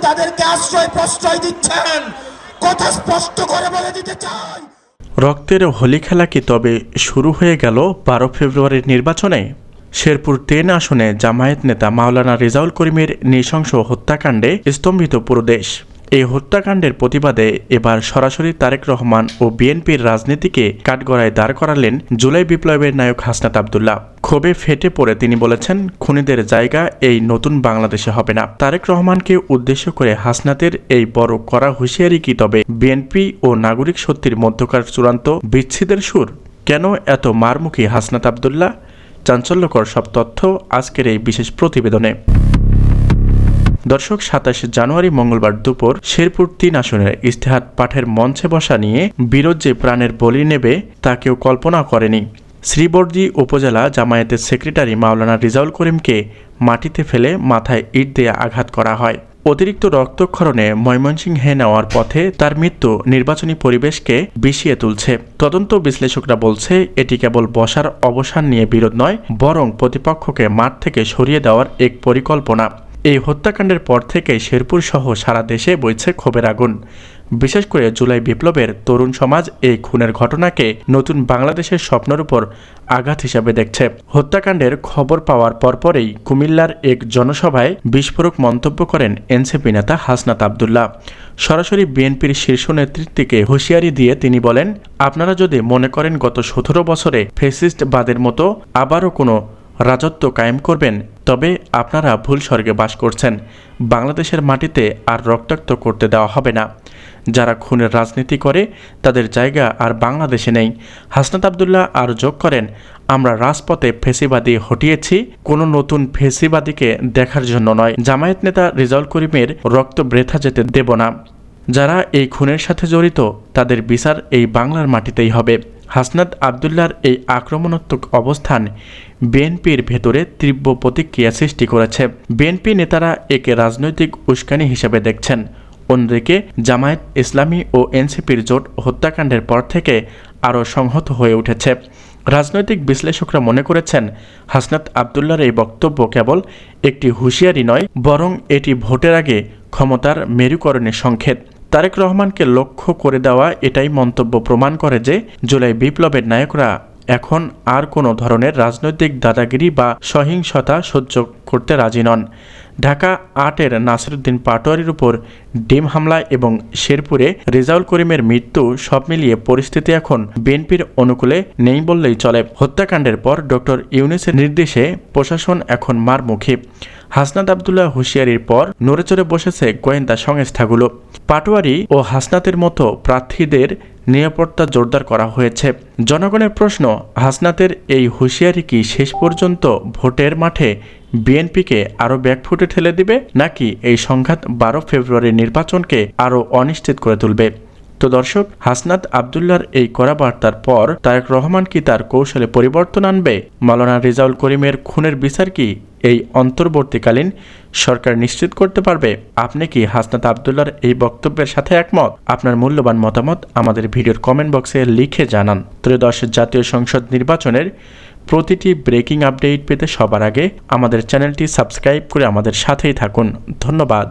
তাদেরকে আশ্রয় প্রশ্রয় দিচ্ছেন, কথা স্পষ্ট করে বলে দিতে চাই। রক্তের হোলি খেলা কি তবে শুরু হয়ে গেল 12 ফেব্রুয়ারির নির্বাচনে? শেরপুর 10 আসনে জামায়াত নেতা মাওলানা রেজাউল করিমের নৃশংস হত্যাকাণ্ডে স্তম্ভিত পুরো দেশ। এই হত্যাকাণ্ডের প্রতিবাদে এবার সরাসরি তারেক রহমান ও বিএনপির রাজনীতিকে কাঠগড়ায় দাঁড় করালেন জুলাই বিপ্লবের নায়ক হাসনাত আব্দুল্লাহ। ক্ষোভে ফেটে পড়ে তিনি বলেছেন, খুনিদের জায়গা এই নতুন বাংলাদেশে হবে না। তারেক রহমানকে উদ্দেশ্য করে হাসনাতের এই বড় কড়া হুঁশিয়ারি কি তবে বিএনপি ও নাগরিক শক্তির মধ্যকার চূড়ান্ত বিচ্ছেদের সুর? কেন এত মারমুখী হাসনাত আব্দুল্লাহ? চাঞ্চল্যকর সব তথ্য আজকের এই বিশেষ প্রতিবেদনে। দর্শক, 27 জানুয়ারি মঙ্গলবার দুপুর শেরপুর 3 আসনের ইস্তেহার পাঠের মঞ্চে বসা নিয়ে বিরোধ যে প্রাণের বলি নেবে তা কেউ কল্পনা করেনি। শ্রীবর্দী উপজেলা জামায়াতের সেক্রেটারি মাওলানা রেজাউল করিমকে মাটিতে ফেলে মাথায় ইট দিয়ে আঘাত করা হয়। অতিরিক্ত রক্তক্ষরণে ময়মনসিংহে নেওয়ার পথে তার মৃত্যু নির্বাচনী পরিবেশকে বিষিয়ে তুলছে। তদন্ত বিশ্লেষকরা বলছে, এটি কেবল বসার অবসান নিয়ে বিরোধ নয়, বরং প্রতিপক্ষকে মাঠ থেকে সরিয়ে দেওয়ার এক পরিকল্পনা। এই হত্যাকাণ্ডের পর থেকে শেরপুর সহ সারা দেশে বইছে ক্ষোভের আগুন। বিশেষ করে জুলাই বিপ্লবের তরুণ সমাজ এই খুনের ঘটনাকে নতুন বাংলাদেশের স্বপ্নের উপর আঘাত হিসাবে দেখছে। হত্যাকাণ্ডের খবর পাওয়ার পরপরেই কুমিল্লার এক জনসভায় বিস্ফোরক মন্তব্য করেন এনসিপি নেতা হাসনাত আব্দুল্লাহ। সরাসরি বিএনপির শীর্ষ নেতৃত্বকে হুঁশিয়ারি দিয়ে তিনি বলেন, আপনারা যদি মনে করেন গত 17 বছরে ফ্যাসিস্টবাদের মতো আবারও কোনো রাজত্ব কায়েম করবেন, তবে আপনারা ভুল স্বর্গে বাস করছেন। বাংলাদেশের মাটিতে আর রক্তাক্ত করতে দেওয়া হবে না। যারা খুনের রাজনীতি করে তাদের জায়গা আর বাংলাদেশে নেই। হাসনাত আব্দুল্লাহ আর যোগ করেন, আমরা রাজপথে ফেসিবাদী হটিয়েছি, কোনো নতুন ফেসিবাদীকে দেখার জন্য নয়। জামায়াত নেতা রেজাউল করিমের রক্ত বৃথা যেতে দেব না। যারা এই খুনের সাথে জড়িত তাদের বিচার এই বাংলার মাটিতেই হবে। হাসনাত আব্দুল্লাহর এই আক্রমণাত্মক অবস্থান বিএনপির ভেতরে তীব্র প্রতিক্রিয়া সৃষ্টি করেছে। বিএনপি নেতারা একে রাজনৈতিক উস্কানি হিসেবে দেখছেন। অন্যদিকে জামায়াত ইসলামী ও এনসিপির জোট হত্যাকাণ্ডের পর থেকে আরও সংহত হয়ে উঠেছে। রাজনৈতিক বিশ্লেষকরা মনে করেছেন, হাসনাত আব্দুল্লাহর এই বক্তব্য কেবল একটি হুঁশিয়ারি নয়, বরং এটি ভোটের আগে ক্ষমতার মেরুকরণের সংকেত। তারেক রহমানকে লক্ষ্য করে দেওয়া এটাই মন্তব্য প্রমাণ করে যে জুলাই বিপ্লবের নায়করা এখন আর কোনো ধরনের রাজনৈতিক দাদাগিরি বা সহিংসতা সহ্য করতে রাজি নন। ঢাকা 8-এর নাসিরউদ্দিন পাটোয়ারির উপর ডিম হামলা এবং শেরপুরে রেজাউল করিমের মৃত্যু সব মিলিয়ে পরিস্থিতি এখন বিএনপির অনুকূলে নেই বললেই চলে। হত্যাকাণ্ডের পর ডক্টর ইউনূসের নির্দেশে প্রশাসন এখন মারমুখী। হাসনাত আব্দুল্লাহ হুঁশিয়ারির পর নড়েচড়ে বসেছে গোয়েন্দা সংস্থাগুলো। পাটোয়ারি ও হাসনাতের মতো প্রার্থীদের নিরাপত্তা জোরদার করা হয়েছে। জনগণের প্রশ্ন, হাসনাতের এই হুঁশিয়ারি কি শেষ পর্যন্ত ভোটের মাঠে বিএনপিকে আরও ব্যাকফুটে ঠেলে দিবে, নাকি এই সংঘাত 12 ফেব্রুয়ারির নির্বাচনকে আরও অনিশ্চিত করে তুলবে? তো দর্শক, হাসনাত আব্দুল্লাহর এই কড়া বার্তার পর তারেক রহমান কি তার কৌশলে পরিবর্তন আনবে? মাওলানা রেজাউল করিমের খুনের বিচার কি এই অন্তর্বর্তীকালীন সরকার নিশ্চিত করতে পারবে? আপনি কি হাসনাত আব্দুল্লাহর এই বক্তব্যের সাথে একমত? আপনার মূল্যবান মতামত আমাদের ভিডিওর কমেন্ট বক্সে লিখে জানান। ত্রয়োদশ জাতীয় সংসদ নির্বাচনের প্রতিটি ব্রেকিং আপডেট পেতে সবার আগে আমাদের চ্যানেলটি সাবস্ক্রাইব করে আমাদের সাথেই থাকুন। ধন্যবাদ।